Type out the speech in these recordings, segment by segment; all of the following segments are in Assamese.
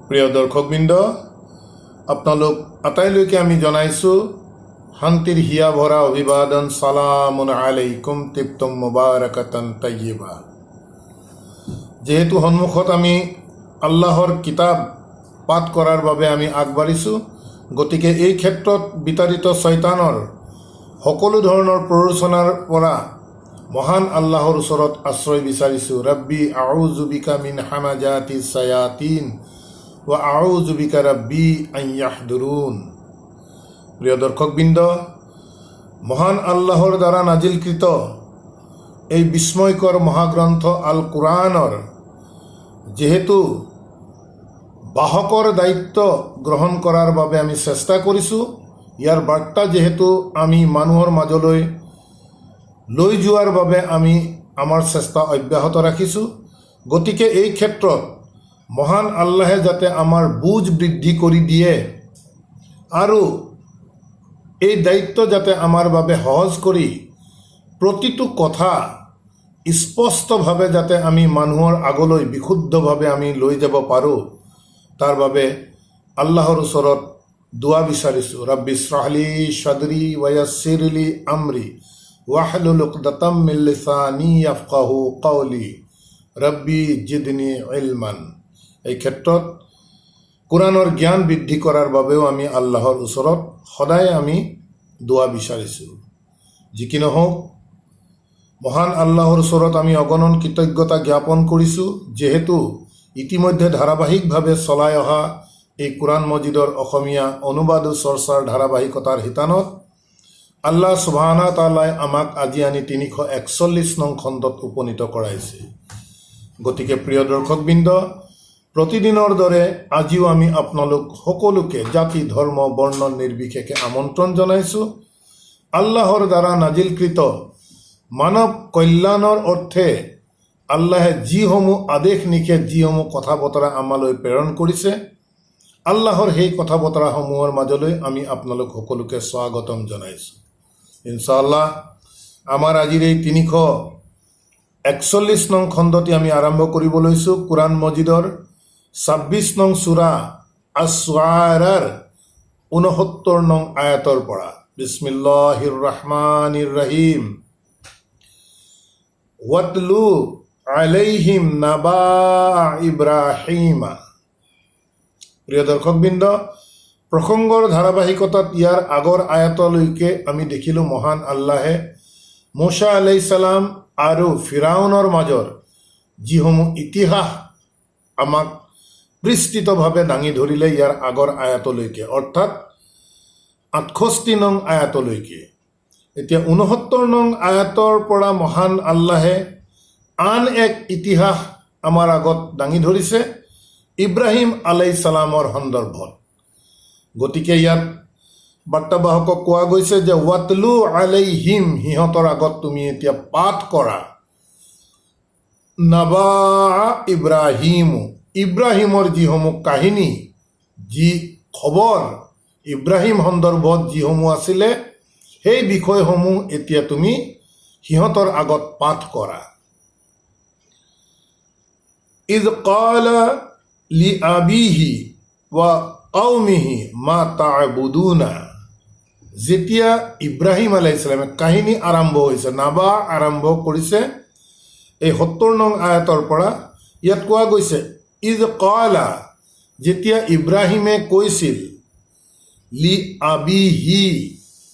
প্ৰিয় দৰ্শকবৃন্দ, আপোনালোক আটাইলৈকে আমি জনাইছোঁ শান্তিৰ হিয়া ভৰা অভিবাদন। সালামুন আলাইকুম তিবতুম মুবাৰাকাতান তাইয়্যিবা। যেহেতু সন্মুখত আমি আল্লাহৰ কিতাপ পাঠ কৰাৰ বাবে আমি আগবাঢ়িছোঁ, গতিকে এই ক্ষেত্ৰত বিতাড়িত শয়তানৰ সকলো ধৰণৰ প্ৰৰোচনাৰ পৰা মহান আল্লাহৰ ওচৰত আশ্ৰয় বিচাৰিছোঁ। ৰব্বি আউযু বিকা মিন হামাজাতি শায়াতিন ওয়া আউযু বিকা ৰব্বি আন ইয়াহদুৰুন। প্ৰিয় দৰ্শকবৃন্দ, মহান আল্লাহৰ দ্বাৰা নাজিলকৃত এই বিস্ময়কৰ মহাগ্ৰন্থ আল কোৰআনৰ যেহেতু বাহকৰ দায়িত্ব গ্ৰহণ কৰাৰ বাবে আমি চেষ্টা কৰিছোঁ, ইয়াৰ বাৰ্তা যেহেতু আমি মানুহৰ মাজলৈ লৈ যোৱাৰ বাবে আমি আমাৰ চেষ্টা অব্যাহত ৰাখিছোঁ, গতিকে এই ক্ষেত্ৰত মহান আল্লাহে যাতে আমাৰ বুজ বৃদ্ধি কৰি দিয়ে আৰু এই দায়িত্ব যাতে আমাৰ বাবে সহজ কৰি প্ৰতিটো কথা স্পষ্টভাৱে যাতে আমি মানুহৰ আগলৈ বিশুদ্ধভাৱে আমি লৈ যাব পাৰোঁ, তাৰ বাবে আল্লাহৰ ওচৰত দোৱা বিচাৰিছোঁ। ৰব্বি ইশৰাহ লি সাদৰি ওয়া ইয়াসসিৰ লি আমৰি ওয়াহলুল উকদাতাম মিন লিসানি ইয়াফকাহু কাওলি ৰব্বি জিদনি ইলমান। এই ক্ষেত্ৰত কোৰআনৰ জ্ঞান বৃদ্ধি কৰাৰ বাবেও আমি আল্লাহৰ ওচৰত সদায় আমি দোৱা বিচাৰিছোঁ। যি কি নহওক, মহান আল্লাহৰ ওচৰত আমি অগণন কৃতজ্ঞতা জ্ঞাপন কৰিছোঁ, যিহেতু ইতিমধ্যে ধাৰাবাহিকভাৱে চলাই অহা এই কোৰআন মজিদৰ অসমীয়া অনুবাদ ও চৰ্চাৰ ধাৰাবাহিকতাৰ শিতানত আল্লাহ সুবহানা তাআলাই আমাক আজি আনি 341 নং খণ্ডত উপনীত কৰাইছে। গতিকে প্ৰিয় দৰ্শকবৃন্দ, প্ৰতিদিনৰ দৰে আজিও আমি আপোনালোক সকলোকে জাতি ধৰ্ম বৰ্ণ নিৰ্বিশেষে আমন্ত্ৰণ জনাইছোঁ আল্লাহৰ দ্বাৰা নাজিলকৃত মানৱ কল্যাণৰ অৰ্থে আল্লাহে যিসমূহ আদেশ নিষেধ যিসমূহ কথা বতৰা আমালৈ প্ৰেৰণ কৰিছে, আল্লাহৰ সেই কথা বতৰাসমূহৰ মাজলৈ আমি আপোনালোক সকলোকে স্বাগতম জনাইছোঁ। ইনশাআল্লাহ আমাৰ আজিৰ এই 341 নং খণ্ডটি আমি আৰম্ভ কৰিব লৈছোঁ কোৰআন মজিদৰ 26 নং সূৰা আছ-শুআৰাৰ 69 নং আয়াতৰ পৰা। বিসমিল্লাহিৰ ৰহমানিৰ ৰহিম। ওয়াতলু আলাইহিম নাবা ইব্ৰাহিমা। প্ৰিয় দৰ্শকবৃন্দ, প্ৰসংগৰ ধাৰাবাহিকতাত ইয়াৰ আগৰ আয়াতলৈকে আমি দেখিলোঁ মহান আল্লাহে মুছা আলাইহিছ সালাম আৰু ফিৰাউনৰ মাজৰ যিসমূহ ইতিহাস আমাক বিস্তৃতভাৱে দাঙি ধৰিলে ইয়াৰ আগৰ আয়াতলৈকে, অৰ্থাৎ 68 নং আয়াতলৈকে। এতিয়া 69 নং আয়াতৰ পৰা মহান আল্লাহে আন এক ইতিহাস আমাৰ আগত দাঙি ধৰিছে ইব্ৰাহিম আলাইহিছ সালামৰ সন্দৰ্ভত। গতিকে ইয়াত বাৰ্তাবাহকক কোৱা গৈছে যে ওয়াতলু আলাইহিম, সিহঁতৰ আগত তুমি এতিয়া পাঠ কৰা নাবা ইব্ৰাহিমু, ইব্ৰাহিমৰ যিসমূহ কাহিনী যি খবৰ ইব্ৰাহিম সন্দৰ্ভত যিসমূহ আছিলে সেই বিষয়সমূহ এতিয়া তুমি সিহঁতৰ আগত পাঠ কৰা। ইজ ক্বালা লি আবিহি ওয়া কওমিহি মা তা'বুদুনা। যেতিয়া ইব্ৰাহিম আলাইহিছ সালামে কাহিনী আৰম্ভ হৈছে, নাবা আৰম্ভ কৰিছে এই 70 নং আয়াতৰ পৰা। ইয়াত কোৱা গৈছে ইজ ক্বালা, যেতিয়া ইব্ৰাহিমে কৈছিল, লি আবিহি,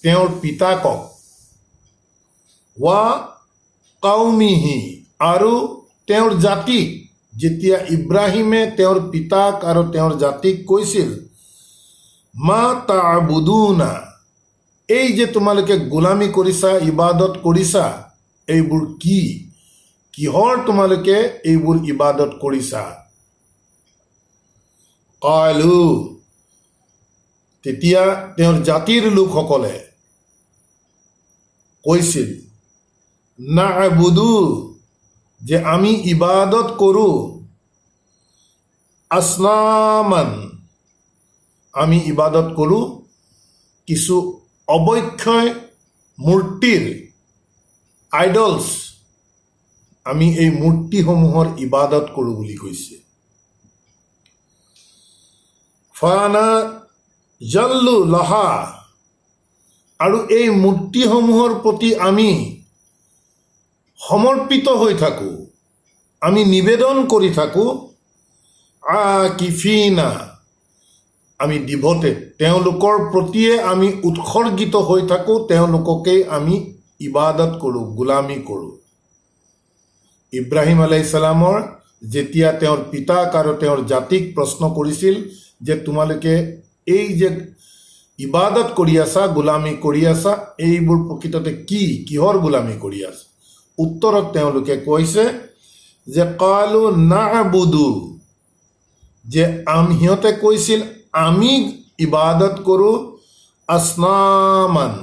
তেওঁৰ পিতাকক, ৱা কওমিহি, আৰু তেওঁৰ জাতিক। যেতিয়া ইব্ৰাহিমে তেওঁৰ পিতাক আৰু তেওঁৰ জাতিক কৈছিল মা তা'বুদুনা, এই যে তোমালোকে গোলামী কৰিছা, ইবাদত কৰিছা, এইবোৰ কি, কিহৰ তোমালোকে এইবোৰ ইবাদত কৰিছা? কালু, তেতিয়া তেওঁৰ জাতিৰ লোকসকলে কৈছিল না'বুদু, যে আমি ইবাদত কৰোঁ, আসনামান, আমি ইবাদত কৰোঁ কিছু অবক্ষয় মূৰ্তিৰ, আইডলছ, আমি এই মূৰ্তিসমূহৰ ইবাদত কৰোঁ বুলি কৈছে। ফানা জাল্লু লাহা, আৰু এই মূৰ্তিসমূহৰ প্ৰতি আমি সমৰ্পিত হৈ থাকোঁ, আমি নিবেদন কৰি থাকোঁ। আকিফিনা, আমি ডিভটেড, তেওঁলোকৰ প্ৰতিয়ে আমি উৎসৰ্গিত হৈ থাকোঁ, তেওঁলোককেই আমি ইবাদত কৰোঁ, গোলামী কৰোঁ। ইব্ৰাহিম আলাইহিছ সালামৰ যেতিয়া তেওঁৰ পিতাক আৰু তেওঁৰ জাতিক প্ৰশ্ন কৰিছিল যে তোমালোকে এই যে ইবাদত কৰি আছা, গোলামী কৰি আছা, এইবোৰ প্ৰকৃততে কি, কিহৰ গোলামী কৰি আছা? উত্তৰত তেওঁলোকে কৈছে যে কালু নাবুদু, যে সিহঁতে কৈছিল আমি ইবাদত কৰোঁ আসনামান,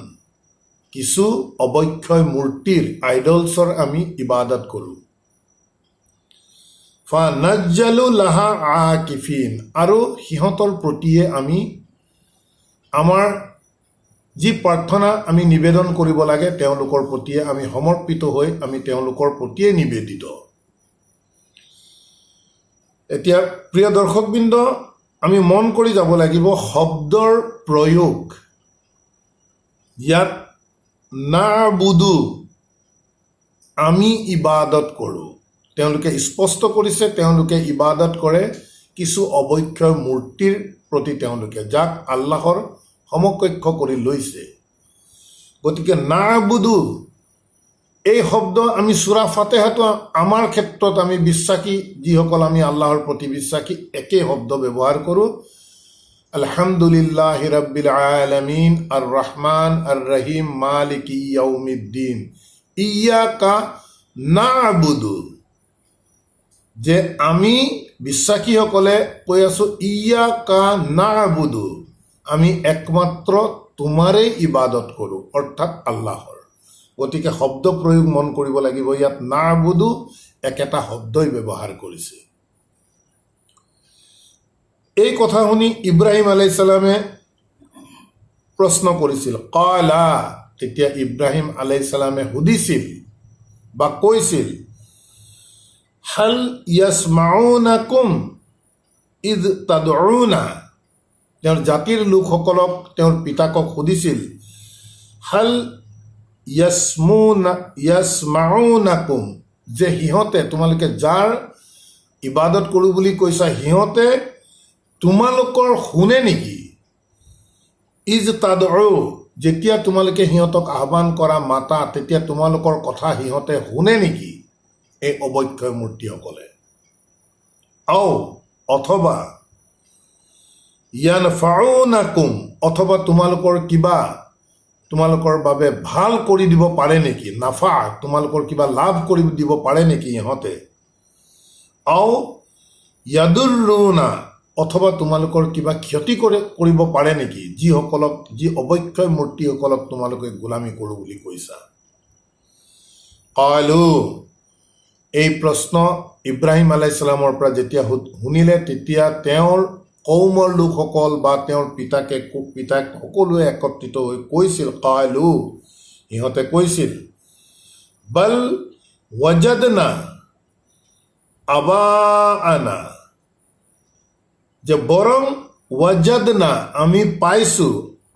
কিছু অবক্ষয় মূৰ্তিৰ, আইডলছৰ আমি ইবাদত কৰোঁ। ফানাজ্জালু লাহা আকিফিন, আৰু সিহঁতৰ প্ৰতিয়ে আমি আমাৰ যি প্ৰাৰ্থনা আমি নিবেদন কৰিব লাগে তেওঁলোকৰ প্ৰতিয়ে আমি সমৰ্পিত হৈ আমি তেওঁলোকৰ প্ৰতিয়ে নিবেদিত। এতিয়া প্ৰিয় দৰ্শকবৃন্দ, আমি মন কৰি যাব লাগিব শব্দৰ প্ৰয়োগ। ইয়াত নাবুদু, আমি ইবাদত কৰোঁ, তেওঁলোকে স্পষ্ট কৰিছে তেওঁলোকে ইবাদত কৰে কিছু অবক্ষয় মূৰ্তিৰ প্ৰতি, তেওঁলোকে যাক আল্লাহৰ সমকক্ষ কৰি লৈছে। গতিকে নাবুদু এই শব্দ আমি সূৰা ফাতিহাটো আমাৰ ক্ষেত্ৰত আমি বিশ্বাসী যিসকল আমি আল্লাহৰ প্ৰতি বিশ্বাসী একেই শব্দ ব্যৱহাৰ কৰোঁ। আলহামদুলিল্লাহি ৰাব্বিল আলামিন আৰ ৰহমান আৰ ৰহিম মালিকি ইয়াউমিদ্দিন ইয়্যাকা নাবুদু, যে আমি বিশ্বাসীসকলে কৈ আছোঁ ইয়্যাকা নাবুদু, আমি একমাত্ৰ তোমাৰেই ইবাদত কৰোঁ, অৰ্থাৎ আল্লাহৰ। গতিকে শব্দ প্ৰয়োগ মন কৰিব লাগিব, ইয়াত নাবুদু একেটা শব্দই ব্যৱহাৰ কৰিছে। এই কথা শুনি ইব্ৰাহিম আলাইহিছ সালামে প্ৰশ্ন কৰিছিল, কালা, তেতিয়া ইব্ৰাহিম আলাইহিছ সালামে সুধিছিল বা কৈছিল, হাল ইয়াসমাউনাকুম ইদ তাদউনা, তেওঁৰ জাতিৰ লোকসকলক, তেওঁৰ পিতাকক সুধিছিল, হাল ইয়াসমাউনাকুম, যে সিহঁতে, তোমালোকে যাৰ ইবাদত কৰোঁ বুলি কৈছা, সিহঁতে তোমালোকৰ শুনে নেকি? ইজ তাদউ, যেতিয়া তোমালোকে সিহঁতক আহ্বান কৰা, মাতা, তেতিয়া তোমালোকৰ কথা সিহঁতে শুনে নেকি এই অবক্ষয় মূৰ্তিসকলে? আও, অথবা ইয়ানফাউনাকুম, অথবা তোমালোকৰ কিবা, তোমালোকৰ বাবে ভাল কৰি দিব পাৰে নেকি? নাফা, তোমালোকৰ কিবা লাভ কৰি দিব পাৰে নেকি ইহঁতে? আও ইয়াদুল্লুনা, অথবা তোমালোকৰ কিবা ক্ষতি কৰিব পাৰে নেকি যিসকলক, যি অবক্ষয় মূৰ্তিসকলক তোমালোকে গোলামী কৰোঁ বুলি কৈছা? কালু, এই প্ৰশ্ন ইব্ৰাহিম আলাইহিছ সালামৰ পৰা যেতিয়া শুনিলে, তেতিয়া তেওঁৰ কৌমৰ লোকসকল বা তেওঁৰ পিতাক সকলোৱে একত্ৰিত হৈ কৈছিল, কালু, সিহঁতে কৈছিল, বাল ৱাজাদনা আবাআনা, যে বৰং ৱাজাদনা, আমি পাইছোঁ,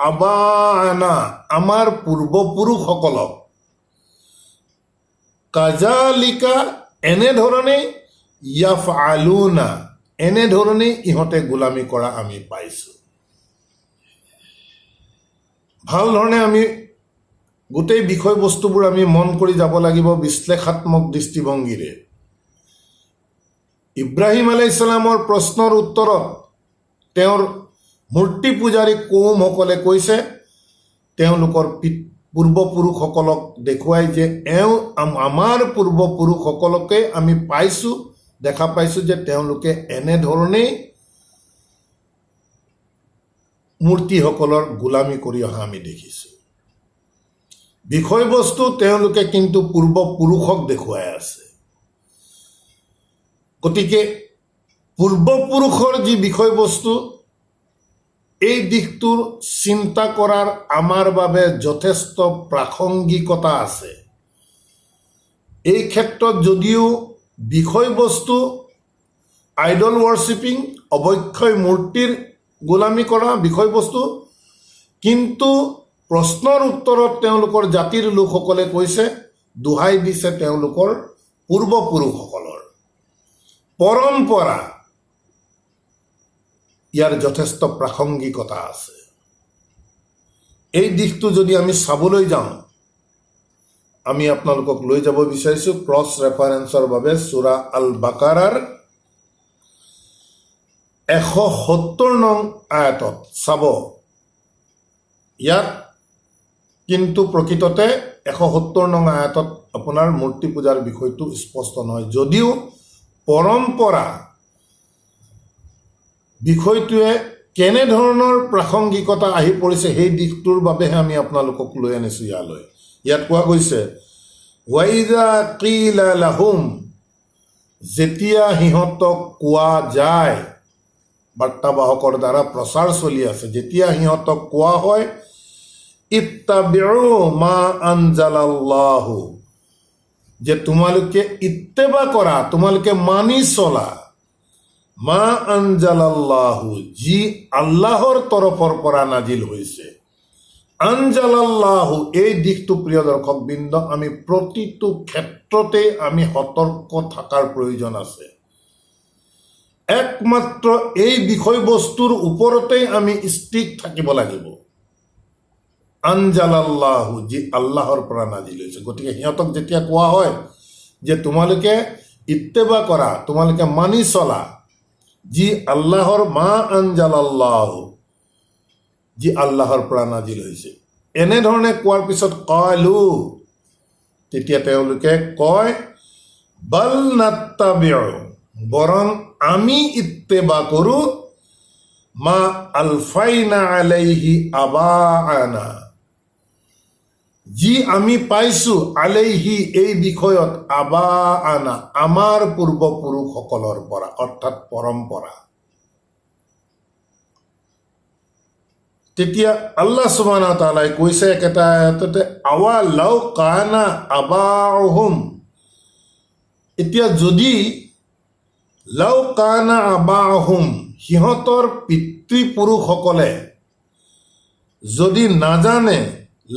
আবাআনা, আমাৰ পূৰ্বপুৰুষসকলক, কাজালিকা, এনেধৰণেই, ইয়াফআলুনা, এনেধৰণেই ইহঁতে গোলামী কৰা আমি পাইছোঁ। ভাল ধৰণে আমি গোটেই বিষয়বস্তুবোৰ আমি মন কৰি যাব লাগিব বিশ্লেষাত্মক দৃষ্টিভংগীৰে। ইব্ৰাহিম আলাইহিছ সালামৰ প্ৰশ্নৰ উত্তৰত তেওঁৰ মূৰ্তি পূজাৰী কৌমসকলে কৈছে, তেওঁলোকৰ পূৰ্বপুৰুষসকলক দেখুৱাই যে আমাৰ পূৰ্বপুৰুষসকলকে আমি পাইছোঁ, দেখা পাইছোঁ যে তেওঁলোকে এনেধৰণেই মূৰ্তিসকলৰ গোলামী কৰি অহা আমি দেখিছোঁ। বিষয়বস্তু তেওঁলোকে কিন্তু পূৰ্বপুৰুষক দেখুৱাই আছে। গতিকে পূৰ্বপুৰুষৰ যি বিষয়বস্তু, এই দিশটোৰ চিন্তা কৰাৰ আমাৰ বাবে যথেষ্ট প্ৰাসংগিকতা আছে। এই ক্ষেত্ৰত যদিও বিষয়বস্তু আইডল ৱৰ্শ্বিপিং, অবক্ষয় মূৰ্তিৰ গোলামী কৰা বিষয়বস্তু, কিন্তু প্ৰশ্নৰ উত্তৰত তেওঁলোকৰ জাতিৰ লোকসকলে কৈছে, দোহাই দিছে তেওঁলোকৰ পূৰ্বপুৰুষসকলৰ পৰম্পৰা। ইয়াৰ যথেষ্ট প্ৰাসংগিকতা আছে। এই দিশটো যদি আমি চাবলৈ যাওঁ, আমি আপোনালোকক লৈ যাব বিচাৰিছোঁ ক্ৰছ ৰেফাৰেন্সৰ বাবে সূৰা আল বাকাৰাৰ 170 নং আয়াতত চাব। ইয়াত কিন্তু প্ৰকৃততে 170 নং আয়াতত আপোনাৰ মূৰ্তি পূজাৰ বিষয়টো স্পষ্ট নহয়, যদিও পৰম্পৰা বিষয়টোৱে কেনেধৰণৰ প্ৰাসংগিকতা আহি পৰিছে সেই দিশটোৰ বাবেহে আমি আপোনালোকক লৈ আনিছোঁ ইয়ালৈ। ইয়াত কোৱা গৈছে, ওয়াইজা কিলা লাহুম, যেতিয়া সিহঁতক কোৱা যায়, বাৰ্তাবাহকৰ দ্বাৰা প্ৰচাৰ চলি আছে, যেতিয়া সিহঁতক কোৱা হয়, ইত্তাবিউ মা আনজালাল্লাহু, যে তোমালোকে ইত্তেবা কৰা, তোমালোকে মানি চলা, মা আনজালাল্লাহু, যি আল্লাহৰ তৰফৰ পৰা নাজিল হৈছে। আনজালাল্লাহু, এই দিশটো প্ৰিয় দৰ্শকবৃন্দ আমি প্ৰতিটো ক্ষেত্ৰতে আমি সতৰ্ক থকাৰ প্ৰয়োজন আছে। একমাত্ৰ এই বিষয়বস্তুৰ ওপৰতেই আমি স্থিৰ থাকিব লাগিব। আনজালাল্লাহু, যি আল্লাহৰ পৰা নাজিল হৈছে। গতিকে সিহঁতক যেতিয়া কোৱা হয় যে তোমালোকে ইত্তেবা কৰা, তোমালোকে মানি চলা, যি আল্লাহৰ, মা আনজালাল্লাহু, যি আল্লাহৰ পৰা নাজিল হৈছে, এনেধৰণে কোৱাৰ পিছত কালু, তেতিয়া তেওঁলোকে কয়, বাল নাত্তাবিউ, বৰং আমি ইত্তেবা কৰো, মা আলফাইনা আলাইহি আবাআনা, যি আমি পাইছো, আলাইহি, এই বিষয়ত, আবাআনা, আমাৰ পূৰ্বপুৰুষসকলৰ পৰা, অৰ্থাৎ পৰম্পৰা। তেতিয়া আল্লাহ সুবহানাহু ওয়া তাআলাই কৈছে একেটা আয়াততে, আৱা লাউ কানা আবাউহুম, এতিয়া যদি লাউ কানা আবাউহুম, সিহঁতৰ পিতৃপুৰুষসকলে যদি নাজানে,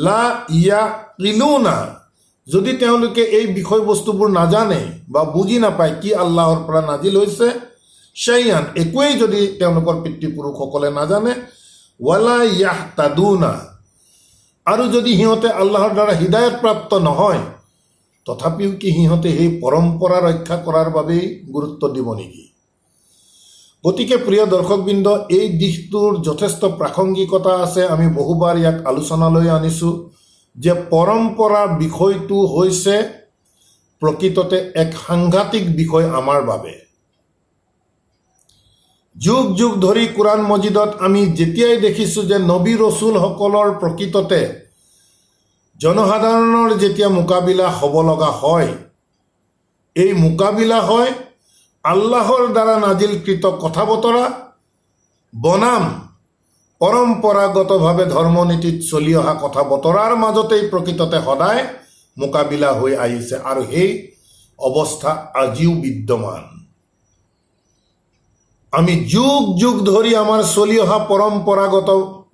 লা ইয়াকিলুনা, যদি তেওঁলোকে এই বিষয়বস্তুবোৰ নাজানে বা বুজি নাপায় কি আল্লাহৰ পৰা নাজিল হৈছে, শাইআন, একোৱেই যদি তেওঁলোকৰ পিতৃপুৰুষসকলে নাজানে, ৱালা ইয়াহতাদুনা, আৰু যদি সিহঁতে আল্লাহৰ দ্বাৰা হিদায়ত প্ৰাপ্ত নহয়, তথাপিও কি সিহঁতে সেই পৰম্পৰা ৰক্ষা কৰাৰ বাবেই গুৰুত্ব দিব নেকি? গতিকে প্ৰিয় দৰ্শকবৃন্দ, এই দিশটোৰ যথেষ্ট প্ৰাসংগিকতা আছে। আমি বহুবাৰ ইয়াক আলোচনালৈ আনিছোঁ যে পৰম্পৰা বিষয়টো হৈছে প্ৰকৃততে এক সাংঘাতিক বিষয় আমাৰ বাবে। যুগ যুগ ধৰি কোৰাণ মজিদত আমি যেতিয়াই দেখিছোঁ যে নবী ৰচুলসকলৰ প্ৰকৃততে জনসাধাৰণৰ যেতিয়া মোকাবিলা হ'ব লগা হয়, এই মোকাবিলা হয় আল্লাহৰ দ্বাৰা নাজিলকৃত কথা বতৰা বনাম পৰম্পৰাগতভাৱে ধৰ্মনীতিত চলি অহা কথা বতৰাৰ মাজতেই প্ৰকৃততে সদায় মোকাবিলা হৈ আহিছে, আৰু সেই অৱস্থা আজিও বিদ্যমান। আমি যুগ যুগ ধৰি আমাৰ চলি অহা পৰম্পৰাগত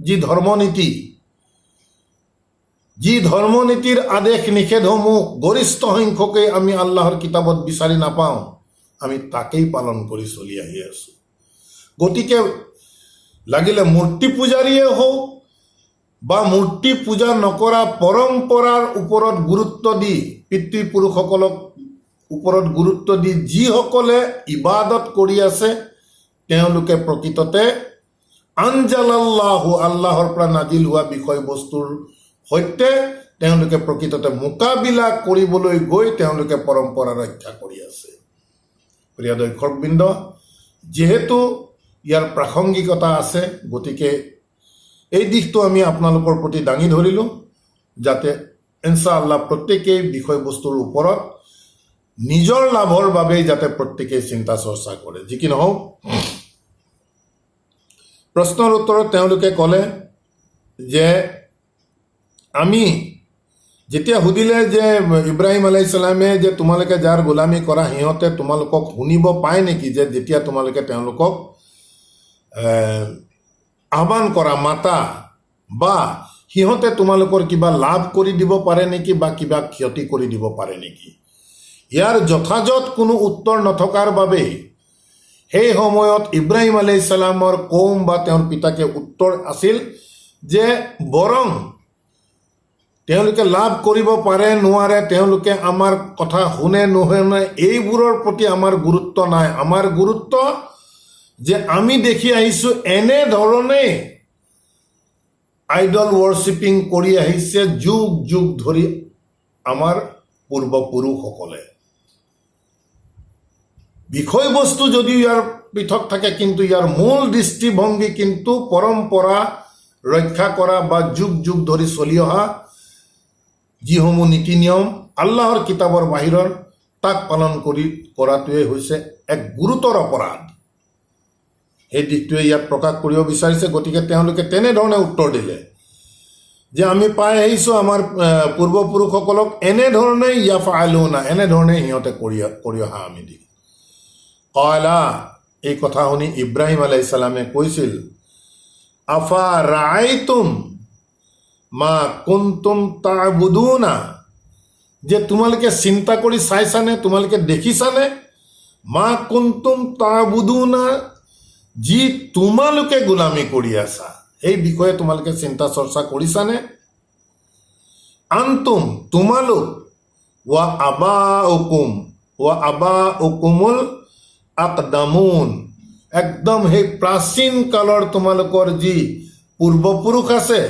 যি ধৰ্মনীতি, যি ধৰ্মনীতিৰ আদেশ নিষেধসমূহ গৰিষ্ঠ সংখ্যকেই আমি আল্লাহৰ কিতাপত বিচাৰি নাপাওঁ, আমি তাকেই পালন কৰি চলি আহি আছোঁ। গতিকে লাগিলে মূৰ্তি পূজাৰীয়ে হওক বা মূৰ্তি পূজা নকৰা পৰম্পৰাৰ ওপৰত গুৰুত্ব দি, পিতৃপুৰুষসকলক ওপৰত গুৰুত্ব দি যিসকলে ইবাদত কৰি আছে, তেওঁলোকে প্ৰকৃততে আনজালাল্লাহু, আল্লাহৰ পৰা নাজিল হোৱা বিষয়বস্তুৰ সৈতে তেওঁলোকে প্ৰকৃততে মোকাবিলা কৰিবলৈ গৈ তেওঁলোকে পৰম্পৰা ৰক্ষা কৰি আছে। প্ৰিয় দৰ্শকবৃন্দ, যিহেতু ইয়াৰ প্ৰাসংগিকতা আছে, গতিকে এই দিশটো আমি আপোনালোকৰ প্ৰতি দাঙি ধৰিলোঁ, যাতে ইনশাআল্লাহ প্ৰত্যেকেই বিষয়বস্তুৰ ওপৰত নিজৰ লাভৰ বাবেই যাতে প্ৰত্যেকেই চিন্তা চৰ্চা কৰে। যি কি নহওক, প্ৰশ্নৰ উত্তৰত তেওঁলোকে ক'লে যে আমি যেতিয়া সুধিলে যে ইব্ৰাহিম আলাইহিছ সালামে যে তোমালোকে যাৰ গোলামী কৰা, সিহঁতে তোমালোকক শুনিব পায় নেকি যে যেতিয়া তোমালোকে তেওঁলোকক আহ্বান কৰা মাতা বা সিহঁতে তোমালোকৰ কিবা লাভ কৰি দিব পাৰে নেকি বা কিবা ক্ষতি কৰি দিব পাৰে নেকি? ইয়াৰ যথাযথ কোনো উত্তৰ নথকাৰ বাবে সেই সময়ত ইব্ৰাহিম আলাইহিছ সালামৰ কৌম বা তেওঁৰ পিতাকে উত্তৰ আছিল যে বৰং তেওঁলোকে লাভ কৰিব পাৰে নোৱাৰে, তেওঁলোকে আমাৰ কথা শুনে নুশুনে, এইবোৰৰ প্ৰতি আমাৰ গুৰুত্ব নাই। আমাৰ গুৰুত্ব যে আমি দেখি আহিছোঁ এনেধৰণে আইডল ৱৰ্শ্বিপিং কৰি আহিছে যুগ যুগ ধৰি আমাৰ পূৰ্বপুৰুষসকলে। বিষয়বস্তু যদিও ইয়াৰ পৃথক থাকে, কিন্তু ইয়াৰ মূল দৃষ্টিভংগী কিন্তু পৰম্পৰা ৰক্ষা কৰা বা যুগ যুগ ধৰি চলি অহা যিসমূহ নীতি নিয়ম আল্লাহৰ কিতাপৰ বাহিৰৰ তাক পালন কৰাটোৱে হৈছে এক গুৰুতৰ অপৰাধ। সেই দিশটোৱে ইয়াত প্ৰকাশ কৰিব বিচাৰিছে। গতিকে তেওঁলোকে তেনেধৰণে উত্তৰ দিলে যে আমি পাই আহিছোঁ আমাৰ পূৰ্বপুৰুষসকলক এনেধৰণে ইয়াফআলুনা, এনেধৰণে সিহঁতে কৰি অহা আমি দেখি। কয়লা, এই কথা শুনি ইব্ৰাহিম আলাইহিছ সালামে কৈছিল, আফা ৰাআইতুম মা কুনতুম তা'বুদুনা, যে তোমালোকে চিন্তা কৰি চাইছানে, তোমালোকে দেখিছানে? মা কুনতুম তা'বুদুনা, যি তোমালোকে গোলামী কৰি আছা, এই বিষয়ে তোমালোকে চিন্তা চৰ্চা কৰিছানে? আন্তুম, তোমালোক, ৱা আবাউকুমুল আকদামুন, একদম সেই প্ৰাচীন কালৰ তোমালোকৰ যি পূৰ্বপুৰুষ আছে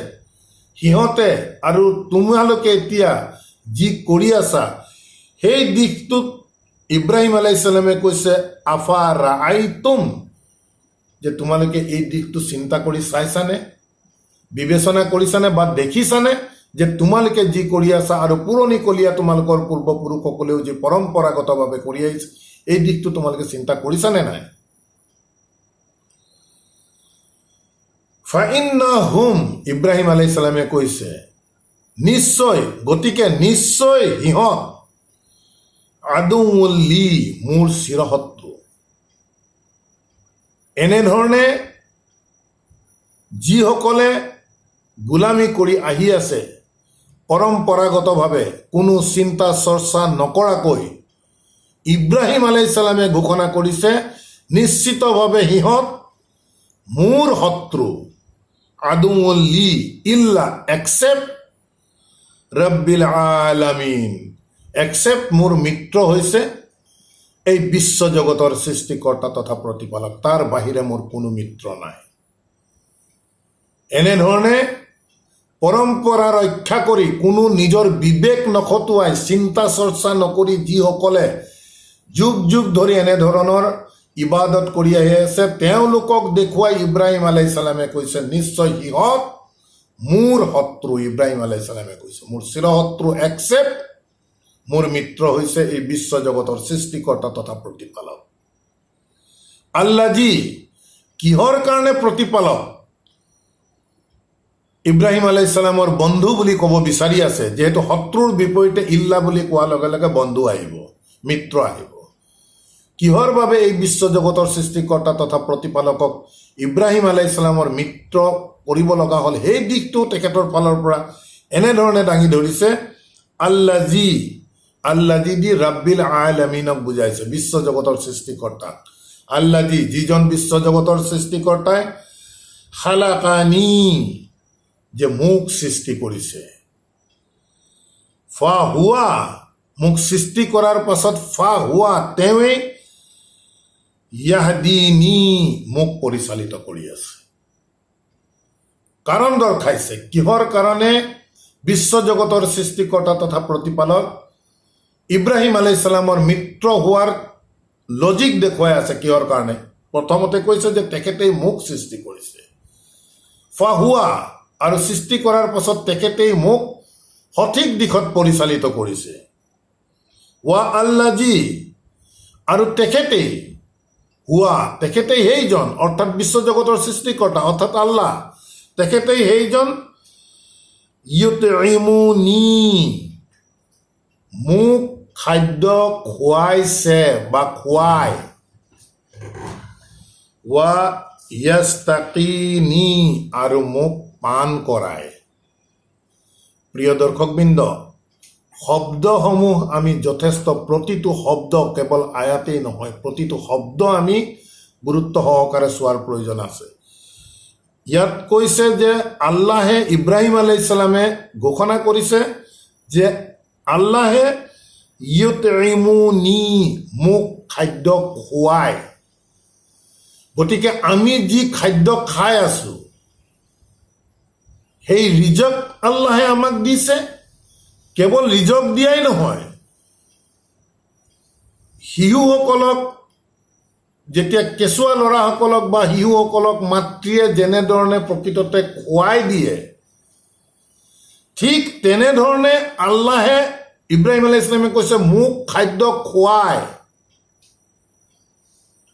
সিহঁতে আৰু তোমালোকে এতিয়া যি কৰি আছা, সেই দিশটোত ইব্ৰাহিম আলাইহিছ সালামে কৈছে আফা ৰাআইতুম, যে তোমালোকে এই দিশটো চিন্তা কৰি চাইছানে, বিবেচনা কৰিছানে বা দেখিছানে যে তোমালোকে যি কৰি আছা আৰু পুৰণিকলীয়া তোমালোকৰ পূৰ্বপুৰুষসকলেও যি পৰম্পৰাগতভাৱে কৰি আহিছে, এই দিশটো তোমালোকে চিন্তা কৰিছানে নাই? ফাইন্নাহুম, ইব্ৰাহিম আলাইহিছ সালামে কৈছে নিশ্চয়, গতিকে নিশ্চয় সিহঁত আদুউল লি, মোৰ চিৰশত্ৰু। এনেধৰণে যিসকলে গোলামী কৰি আহি আছে পৰম্পৰাগতভাৱে কোনো চিন্তা চৰ্চা নকৰাকৈ, ইব্ৰাহিম আলাইহিছ সালামে ঘোষণা কৰিছে নিশ্চিতভাৱে সিহঁত মোৰ শত্ৰু। আদুউল লি ইল্লা এক্সেপ্ট ৰব্বিল আলামিন, এক্সেপ্ট মোৰ মিত্ৰ হৈছে এই বিশ্ব জগতৰ সৃষ্টিকৰ্তা তথা প্ৰতিপালক, তাৰ বাহিৰে মোৰ কোনো মিত্ৰ নাই। এনেধৰণে পৰম্পৰা ৰক্ষা কৰি কোনো নিজৰ বিবেক নখটুৱাই চিন্তা চৰ্চা নকৰি যিসকলে যুগ যুগ ধৰি এনেধৰণৰ ইবাদত কৰি আহি আছে, তেওঁলোকক দেখুৱাই ইব্ৰাহিম আলাইহিছ সালামে কৈছে নিশ্চয় সিহঁত মোৰ শত্ৰু। ইব্ৰাহিম আলাইহিছ সালামে কৈছে মোৰ চিৰশত্ৰু, একচেপ্ট মোৰ মিত্ৰ হৈছে এই বিশ্ব জগতৰ সৃষ্টিকৰ্তা তথা প্ৰতিপালক। আল্লাজি, কিহৰ কাৰণে প্ৰতিপালক? ইব্ৰাহিম আলাইহিছ সালামৰ বন্ধু বুলি ক'ব বিচাৰি আছে, যিহেতু শত্ৰুৰ বিপৰীতে ইল্লা বুলি কোৱাৰ লগে লগে বন্ধু আহিব, মিত্ৰ আহিব। কিহৰ বাবে এই বিশ্ব জগতৰ সৃষ্টিকৰ্তা তথা প্ৰতিপালকক ইব্ৰাহিম আলাইহিছ সালামৰ মিত্ৰ কৰিব লগা হ'ল, সেই দিশটো তেখেতৰ ফালৰ পৰা এনেধৰণে দাঙি ধৰিছে। আল্লাজি, আল্লাজি দি ৰাব্বিল আলামিনক বুজাইছে, বিশ্ব জগতৰ সৃষ্টিকৰ্তা। আল্লাজি, যিজন বিশ্ব জগতৰ সৃষ্টিকৰ্তাই খালাকানি, যে মোক সৃষ্টি কৰিছে। ফা হুৱা, মোক সৃষ্টি কৰাৰ পাছত ফা হুৱা, তেওঁৱেই ইয়াহদিনী, মোক পৰিচালিত কৰি আছে। কাৰণ দৰ্শাইছে কিহৰ কাৰণে বিশ্ব জগতৰ সৃষ্টিকৰ্তা তথা প্ৰতিপালক ইব্ৰাহিম আলাইহিছ সালামৰ মিত্ৰ হোৱাৰ লজিক দেখুৱাই আছে। কিহৰ কাৰণে? প্ৰথমতে কৈছে যে তেখেতেই মোক সৃষ্টি কৰিছে, ফা হুৱা, আৰু সৃষ্টি কৰাৰ পাছত তেখেতেই মোক সঠিক দিশত পৰিচালিত কৰিছে। ৱা আল্লাজি, আৰু তেখেতেই হুৱা, তেখেতেই সেইজন, অৰ্থাৎ বিশ্ব জগতৰ সৃষ্টিকৰ্তা অৰ্থাৎ আল্লাহ, তেখেতেই সেইজন ইউতইমুনি, মোক খাদ্য খুৱাইছে বা খুৱাই। ৱা ইয়াস্তাকিনি আৰু মোক পান কৰায়। প্ৰিয় দৰ্শকবৃন্দ, শব্দসমূহ আমি যথেষ্ট, প্ৰতিটো শব্দ কেৱল আয়াতেই নহয়, প্ৰতিটো শব্দ আমি গুৰুত্ব সহকাৰে চোৱাৰ প্ৰয়োজন আছে। ইয়াত কৈছে যে আল্লাহে, ইব্ৰাহিম আলাইহিছ সালামে ঘোষণা কৰিছে যে আল্লাহে ইউতইমুনি, মোক খাদ্য খুৱায়। গতিকে আমি যি খাদ্য খাই আছো সেই ৰিজক আল্লাহে আমাক দিছে। কেৱল ৰিজক দিয়াই নহয়, শিশুসকলক, যেতিয়া কেঁচুৱা ল'ৰাসকলক বা শিশুসকলক মাতৃয়ে যেনেধৰণে প্ৰকৃততে খুৱাই দিয়ে, ঠিক তেনেধৰণে আল্লাহে, ইব্ৰাহিম আলাইহিছ সালামে কৈছে মোক খাদ্য খুৱায়।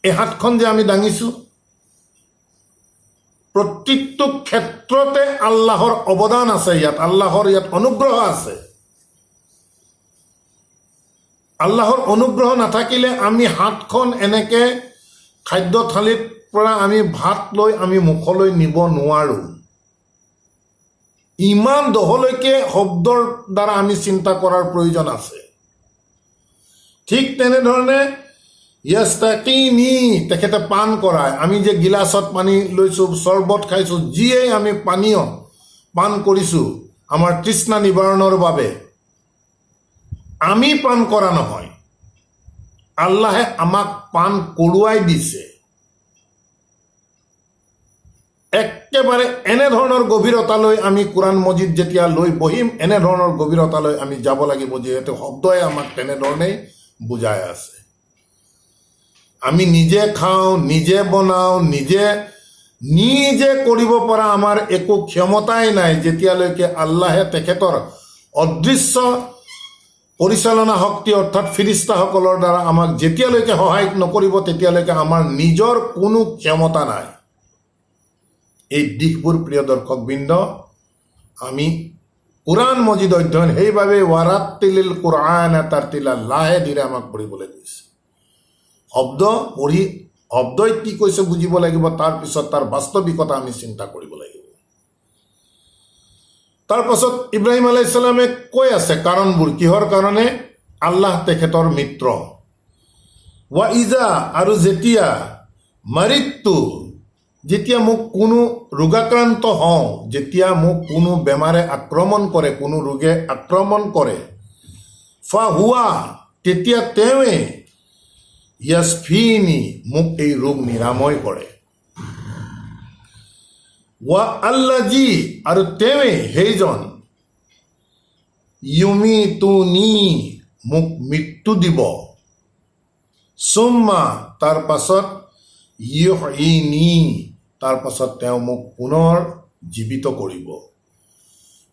এই হাতখন যে আমি দাঙিছো, প্ৰতিটো ক্ষেত্ৰতে আল্লাহৰ অৱদান আছে। ইয়াত আল্লাহৰ অনুগ্ৰহ আছে। আল্লাহৰ অনুগ্ৰহ নাথাকিলে আমি হাতখন এনেকে খাদ্য থালিৰ পৰা আমি ভাত লৈ আমি মুখলৈ নিব নোৱাৰো। ইমান দহলৈকে শব্দৰ দ্বাৰা আমি চিন্তা কৰাৰ প্ৰয়োজন আছে। ঠিক তেনেধৰণে ইয়াস্তাকিনি, তেখেতে পান কৰায়। আমি যে গিলাচত পানী লৈছো, চৰ্বত খাইছো, যিয়েই আমি পানীয় পান কৰিছো আমাৰ তৃষ্ণা নিবাৰণৰ বাবে, আমি পান কৰা নহয়, আল্লাহে আমাক পান কৰোৱাই দিছে। একেবাৰে এনেধৰণৰ গভীৰতালৈ আমি কোৰাণ মজিদ যেতিয়া লৈ বহিম, এনেধৰণৰ গভীৰতালৈ আমি যাব লাগিব, যিহেতু শব্দই আমাক তেনেধৰণেই বুজাই আছে। আমি নিজে খাওঁ, নিজে বনাওঁ, নিজে কৰিব পৰা আমাৰ একো ক্ষমতাই নাই, যেতিয়ালৈকে আল্লাহে তেখেতৰ অদৃশ্য পৰিচালনা শক্তি অৰ্থাৎ ফিৰিষ্টাসকলৰ দ্বাৰা আমাক যেতিয়ালৈকে সহায় নকৰিব, তেতিয়ালৈকে আমাৰ নিজৰ কোনো ক্ষমতা নাই। এই দিশবোৰ প্ৰিয় দৰ্শকবৃন্দ, আমি কোৰাণ মজিদ অধ্যয়ন, সেইবাবে ৱাৰাত্তিলিল কোৰআন তাৰ্তিলা, লাহে ধীৰে আমাক পঢ়িবলৈ কৈছে। শব্দ পঢ়ি শব্দই কি কৈছে বুজিব লাগিব, তাৰপিছত তাৰ বাস্তৱিকতা আমি চিন্তা কৰিব লাগিব। তাৰপাছত ইব্ৰাহিম আলাইহিছ সালামে কৈ আছে কাৰণবোৰ, কিহৰ কাৰণে আল্লাহ তেখেতৰ মিত্ৰ। ৱা ইজা, আৰু যেতিয়া মাৰিত্তু, যেতিয়া মোক কোনো ৰোগাক্ৰান্ত হওঁ, যেতিয়া মোক কোনো বেমাৰে আক্ৰমণ কৰে, কোনো ৰোগে আক্ৰমণ কৰে, ফা হুৱা, তেতিয়া তেওঁৱে ইয়াছফিনি, মোক এই ৰোগ নিৰাময় কৰে। ৱা আল্লাজি, আৰু তেওঁৱে সেইজন, ইউমিতুনি, মোক মৃত্যু দিব, সুম্মা, তাৰ পাছত ইউহয়িনি, তাৰ পাছত তেওঁ মোক পুনৰ জীৱিত কৰিব।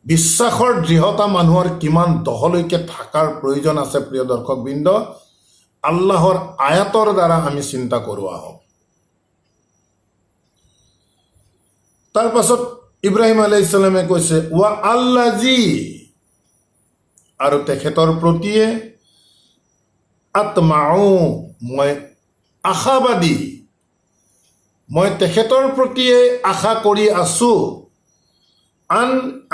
বিশ্বাসৰ দৃঢ়তা মানুহৰ কিমান দহলৈকে থকাৰ প্ৰয়োজন আছে প্ৰিয় দৰ্শকবৃন্দ, আল্লাহৰ আয়াতৰ দ্বাৰা আমি চিন্তা কৰোৱা হওক। তাৰ পাছত ইব্ৰাহিম আলাইহিছ সালামে কৈছে ৱা আল্লাজি, আৰু তেখেতৰ প্ৰতিয়ে, আতমাউ, মই আশাবাদী, মই তেখেতৰ প্ৰতিয়ে আশা কৰি আছো, আন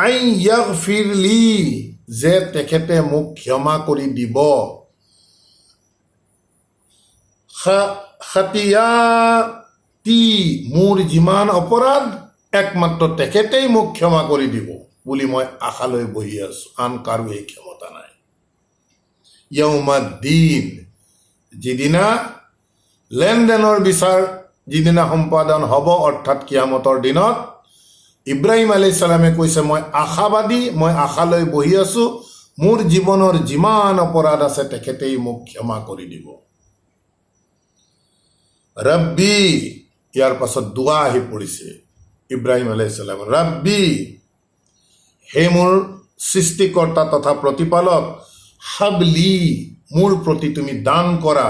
আই ইয়াগফিৰলি, যে তেখেতে মোক ক্ষমা কৰি দিব, খাতিয়াতি, মোৰ যিমান অপৰাধ একমাত্ৰ তেখেতেই মোক ক্ষমা কৰি দিব বুলি মই আশা লৈ বহি আছো। আন কাৰো এই ক্ষমতা নাই। য়ৌমাদ্দিন, যিদিনা লেনদেনৰ বিচাৰ, যিদিনা সম্পাদন হ'ব, অৰ্থাৎ কিয়ামতৰ দিনত, ইব্ৰাহিম আলাইহিছ সালামে কৈছে মই আশাবাদী, মই আশা লৈ বহি আছো, মোৰ জীৱনৰ যিমান অপৰাধ আছে তেখেতেই মোক ক্ষমা কৰি দিব। ৰব্বি, ইয়াৰ পাছত দুৱা আহি পৰিছে ইব্ৰাহিম আলাইহিছ সালাম, ৰব্বি, হে মোৰ সৃষ্টিকৰ্তা তথা প্ৰতিপালক, হাবলি, মোৰ প্ৰতি তুমি দান কৰা,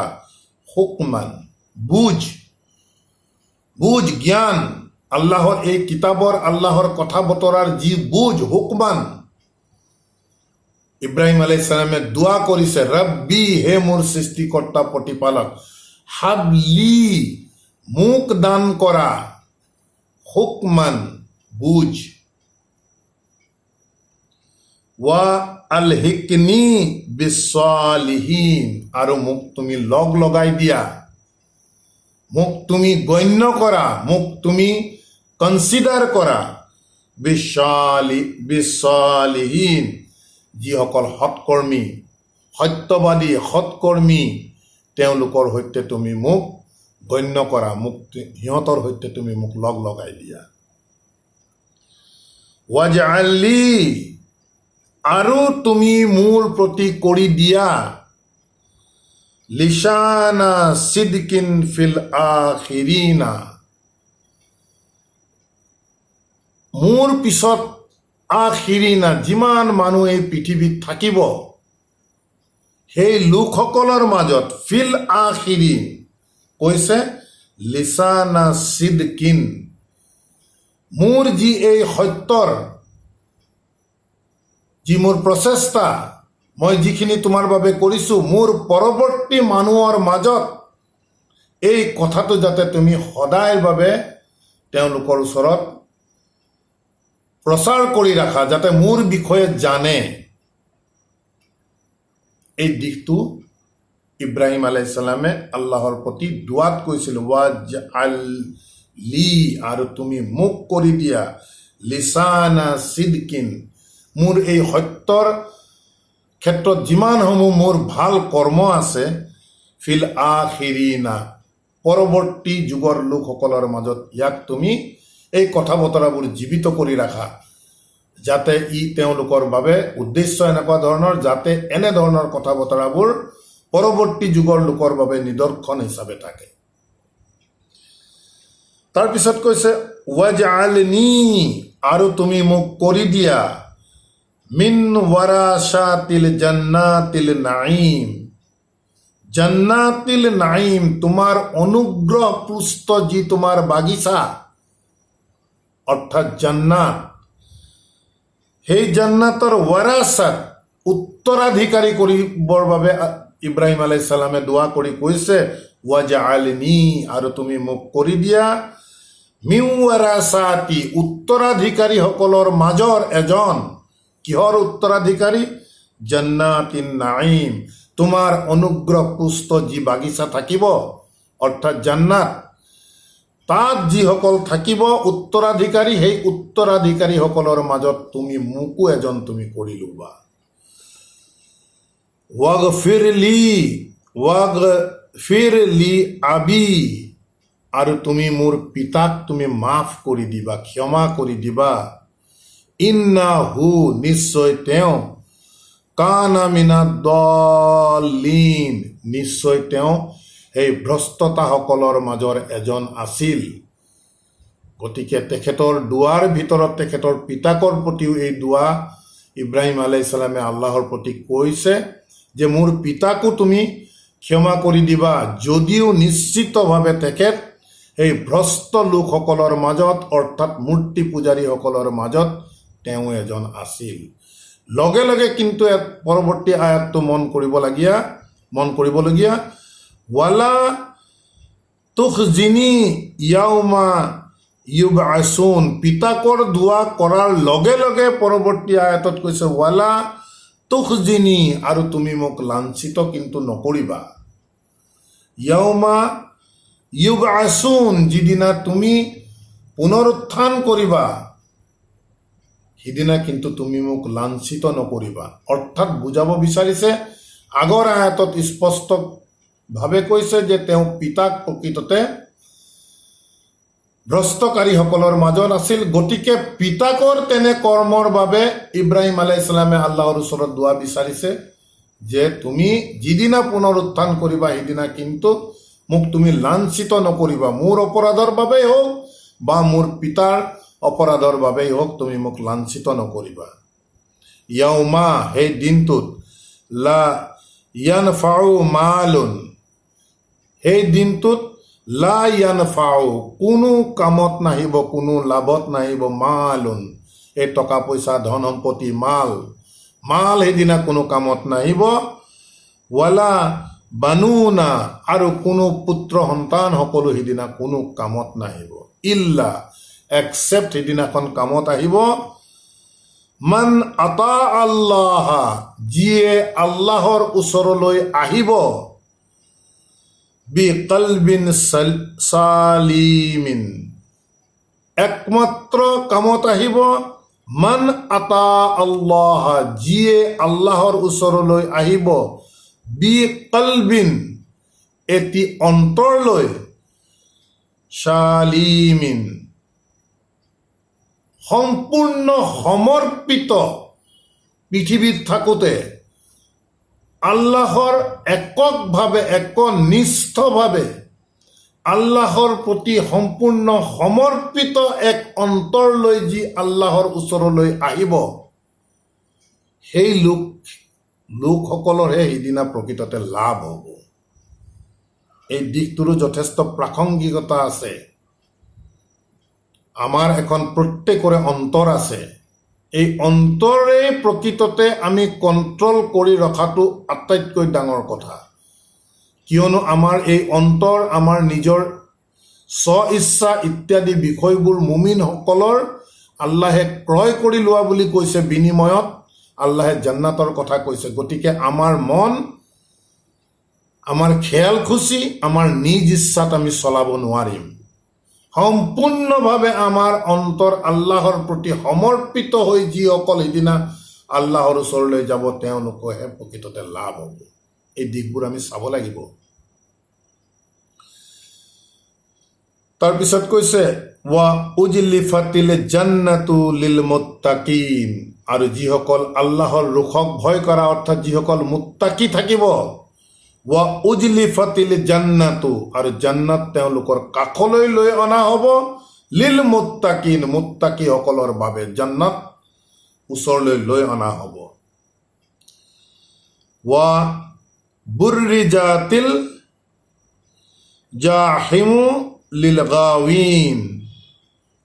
হুকমান, বুজ, জ্ঞান, আল্লাহৰ এই কিতাবৰ, আল্লাহৰ কথা বতৰাৰ যি বুজ, হুকমান। ইব্ৰাহিম আলাইহিছ সালামে দুৱা কৰিছে, ৰব্বি, হে মোৰ সৃষ্টিকৰ্তা প্ৰতিপালক, হাবলি, মোক দান কৰা, হুকমান বুঝ, ওয়া আলহিকনি বিস্সালিহিন, আৰু মোক তুমি লগ লগাই দিয়া, মোক তুমি গণ্য কৰা, মোক তুমি কনচিডাৰ কৰা, বিস্সালিহিন, যিসকল সৎকৰ্মী, সত্যবাদী, সৎকৰ্মী, তেওঁলোকৰ সৈতে তুমি মোক গণ্য কৰা, মোক সিহঁতৰ সৈতে তুমি মোক লগ লগাই দিয়া। ৱাজআললি, আৰু তুমি মোৰ প্ৰতি কৰি দিয়া, লিচানা সিদকিন ফিল আখিৰিনা, মোৰ পিছত আখিৰিনা, যিমান মানুহ এই পৃথিৱীত থাকিব সেই লোকসকলৰ মাজত, ফিল আখিৰিন কৈছে লিচানা সিদকিন, মোৰ যি এই সত্যৰ যি মোৰ প্ৰচেষ্টা, মই যিখিনি তোমাৰ বাবে কৰিছোঁ, মোৰ পৰৱৰ্তী মানুহৰ মাজত এই কথাটো যাতে তুমি সদায়ৰ বাবে তেওঁলোকৰ ওচৰত প্ৰচাৰ কৰি ৰাখা, যাতে মোৰ বিষয়ে জানে। এই দিশটো ইব্ৰাহিম আলাইহিছ সালামে আল্লাহৰ প্ৰতি দুৱাত কৈছিল, ৱাজআললি, আৰু তুমি মোক কৰি দিয়া, লিচানা সিদকিন, মোৰ এই সত্যৰ ক্ষেত্ৰত যিমানসমূহ মোৰ ভাল কৰ্ম আছে, ফিল আখিৰিনা, পৰৱৰ্তী যুগৰ লোকসকলৰ মাজত ইয়াক তুমি এই কথা বতৰাবোৰ জীৱিত কৰি ৰাখা, যাতে ই তেওঁলোকৰ বাবে উদ্দেশ্য এনেকুৱা ধৰণৰ, যাতে এনেধৰণৰ কথা বতৰাবোৰ পৰৱৰ্তী যুগৰ লোকৰ বাবে নিদৰ্শন হিচাপে থাকে। তাৰপিছত কৈছে ৱাজআলনি, আৰু তুমি মোক কৰি দিয়া, মিন ৱাৰাসাতিল জান্নাতিল নাঈম, জান্নাতিল নাঈম, তোমাৰ অনুগ্ৰহ পুষ্ট যি তোমাৰ বাগিচা, অৰ্থাৎ জান্নাত, সেই জান্নাতৰ ৱাৰাসাত, উত্তৰাধিকাৰী কৰিবৰ বাবে ইব্ৰাহিম আলাইহিছ সালামে দোৱা কৰি কৈছে ৱাজআলনি, আৰু তুমি মোক কৰি দিয়া, মিন ৱাৰাসাতি, উত্তৰাধিকাৰীসকলৰ মাজৰ এজন। কিহৰ উত্তৰাধিকাৰী? জান্নাতিন নাঈম, তোমাৰ অনুগ্ৰহ পুষ্ট যি বাগিচা থাকিব, অৰ্থাৎ জান্নাত, তাত যিসকল থাকিব উত্তৰাধিকাৰী, সেই উত্তৰাধিকাৰীসকলৰ মাজত তুমি মোকো এজন তুমি কৰি লোৱা। ৱাগফিৰলি আবি, আৰু তুমি মোৰ পিতাক তুমি মাফ কৰি দিবা, ক্ষমা কৰি দিবা। ইন্নাহু, নিশ্চয় তেওঁ, কানা মিনাদ-দাল্লিন, নিশ্চয় তেওঁ সেই ভ্ৰষ্টতাসকলৰ মাজৰ এজন আছিল। গতিকে তেখেতৰ দুৱাৰ ভিতৰত তেখেতৰ পিতাকৰ প্ৰতিও এই দুৱা ইব্ৰাহিম আলাইহিছ সালামে আল্লাহৰ প্ৰতি কৈছে যে মোৰ পিতাকো তুমি ক্ষমা কৰি দিবা, যদিও নিশ্চিতভাৱে তেখেত সেই ভ্ৰষ্ট লোকসকলৰ মাজত, অৰ্থাৎ মূৰ্তি পূজাৰীসকলৰ মাজত তেওঁ এজন আছিল। লগে লগে কিন্তু পৰৱৰ্তী আয়াতটো মন কৰিবলগীয়া, ৱালা তুখজিনি ইয়াউমা ইউবআছুন, পিতাকৰ দোৱা কৰাৰ লগে লগে পৰৱৰ্তী আয়াতত কৈছে ৱালা তুখজিনি, আৰু তুমি মোক লাঞ্ছিত কিন্তু নকৰিবা। ইয়াউমা ইউবআছুন, যিদিনা তুমি পুনৰুত্থান কৰিবা, সিদিনা কিন্তু তুমি মোক লাঞ্ছিত নকৰিবা। অৰ্থাৎ বুজাব বিচাৰিছে, আগৰ আয়াতত স্পষ্টভাৱে কৈছে যে তেওঁ পিতাক প্ৰকৃততে ভ্ৰষ্টকাৰীসকলৰ মাজত আছিল। গতিকে পিতাকৰ তেনে কৰ্মৰ বাবে ইব্ৰাহিম আলাইহিছ সালামে আল্লাহৰ ওচৰত দোৱা বিচাৰিছে যে তুমি যিদিনা পুনৰুত্থান কৰিবা, সিদিনা কিন্তু মোক তুমি লাঞ্ছিত নকৰিবা, মোৰ অপৰাধৰ বাবেই হওক বা মোৰ পিতাৰ অপৰাধৰ বাবেই হওক, তুমি মোক লাঞ্ছিত নকৰিবা। ইয়াউমা, সেই দিনটোত, লা ইয়ানফাউ মালুন, সেই দিনটোত লা ইয়ানফাউ, কোনো কামত নাহিব, কোনো লাভত নাহিব, মালুন, এই টকা পইচা ধন সম্পত্তি, মাল সেইদিনা কোনো কামত নাহিব, ৱালা বানুনা, আৰু কোনো পুত্ৰ সন্তান সকলো সিদিনা কোনো কামত নাহিব, ইল্লা, একচেপ্ট সেইদিনাখন কামত আহিব মান আতা আল্লাহ, যিয়ে আল্লাহৰ ওচৰলৈ আহিব বি কলবিন সালিমিন, একমাত্ৰ কামত আহিব মান আতা আল্লাহ, যিয়ে আল্লাহৰ ওচৰলৈ আহিব বি কলবিন, এটি অন্তৰলৈ সালিমিন, সম্পূৰ্ণ সমৰ্পিত, পৃথিৱীত থাকোঁতে আল্লাহৰ এককভাৱে একনিষ্ঠভাৱে আল্লাহৰ প্ৰতি সম্পূৰ্ণ সমৰ্পিত এক অন্তৰলৈ যি আল্লাহৰ ওচৰলৈ আহিব, সেই লোকসকলৰহে সেইদিনা প্ৰকৃততে লাভ হ'ব। এই দিশটোৰো যথেষ্ট প্ৰাসংগিকতা আছে। আমাৰ এখন প্ৰত্যেকৰে অন্তৰ আছে। এই অন্তৰে প্ৰকৃততে আমি কণ্ট্ৰল কৰি ৰখাটো আটাইতকৈ ডাঙৰ কথা। কিয়নো আমাৰ এই অন্তৰ আমাৰ নিজৰ স্ব ইচ্ছা ইত্যাদি বিষয়বোৰ মুমিনসকলৰ আল্লাহে ক্ৰয় কৰি লোৱা বুলি কৈছে, বিনিময়ত আল্লাহে জান্নাতৰ কথা কৈছে। গতিকে আমাৰ মন, আমাৰ খেয়াল খুচি, আমাৰ নিজ ইচ্ছাত আমি চলাব নোৱাৰিম। সম্পূৰ্ণভাৱে আমাৰ অন্তৰ আল্লাহৰ প্ৰতি সমৰ্পিত হৈ যিসকল সিদিনা আল্লাহৰ ওচৰলৈ যাব, তেওঁলোকৰহে প্ৰকৃততে লাভ হ'ব। এই দিশবোৰ আমি চাব লাগিব। তাৰপিছত কৈছে ৱা উজলিফাতিল জান্নাতু লিল মুত্তাকিন, আৰু যিসকল আল্লাহৰ ৰোষক ভয় কৰা অৰ্থাৎ যিসকল মুত্তাকি থাকিব, ৱা উজলিফাতিল জান্নাতু, আৰু জান্নাত তেওঁলোকৰ কাষলৈ লৈ অনা হ'ব, লিল মুত্তাকিন, মুত্তাকিসকলৰ বাবে জান্নাত ওচৰলৈ লৈ অনা হ'ব। ৱা বুৰৰিজাতিল জাহিমু লিল গাৱিন,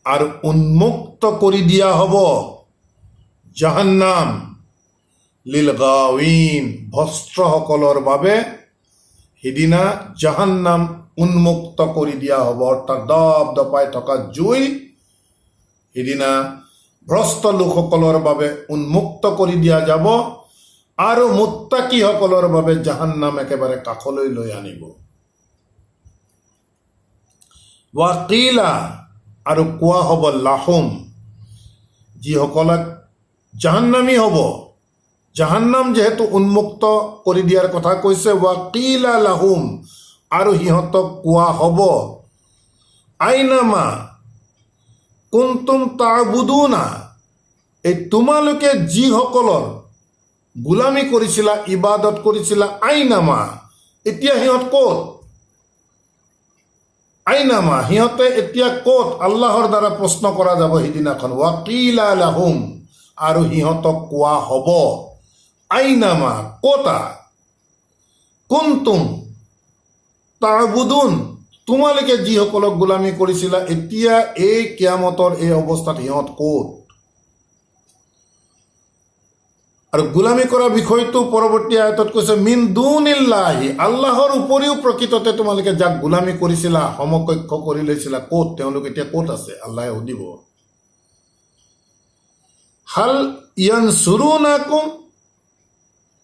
আৰু উন্মুক্ত কৰি দিয়া হ'ব জাহান্নাম লিল গাৱিন, ভ্ৰষ্টসকলৰ বাবে সিদিনা জাহান্নাম উন্মুক্ত কৰি দিয়া হ'ব। অৰ্থাৎ দপ দপাই থকা জুই সিদিনা ভ্ৰষ্ট লোকসকলৰ বাবে উন্মুক্ত কৰি দিয়া যাব, আৰু মুত্তাকিসকলৰ বাবে জাহান্নাম একেবাৰে কাষলৈ লৈ আনিব। ৱাকিলা, আৰু কোৱা হ'ব লাহুম, যিসকলক জাহান্নামী হ'ব, জাহান্নাম যিহেতু উন্মুক্ত কৰি দিয়াৰ কথা কৈছে, ৱাকিলা লাহুম, আৰু সিহঁতক কোৱা হ'ব আইনামা কুনতুম তা'বুদুনা, এই তোমালোকে যিসকলৰ গোলামী কৰিছিলা, ইবাদত কৰিছিলা, আইনামা, এতিয়া সিহঁত ক'ত? আইনামা, সিহঁতে এতিয়া ক'ত? আল্লাহৰ দ্বাৰা প্ৰশ্ন কৰা যাব সিদিনাখন। ৱাকিলা লাহুম, আৰু সিহঁতক কোৱা হ'ব আইনামা, ক'তা? কুনতুম তা'বুদুন, তোমালোকে যিসকলক গোলামী কৰিছিলা, এতিয়া এই কিয়ামতৰ এই অৱস্থাত সিহঁত ক'ত? আৰু গোলামী কৰা বিষয়টো পৰৱৰ্তী আয়াতত কৈছে মিন দুনিল্লাহি, আল্লাহৰ উপৰিও প্ৰকৃততে তোমালোকে যাক গোলামী কৰিছিলা, সমকক্ষ কৰি লৈছিলা, ক'ত? তেওঁলোক এতিয়া ক'ত আছে? আল্লাহে সুধিব। হাল ইয়ানছুৰুনাকুম,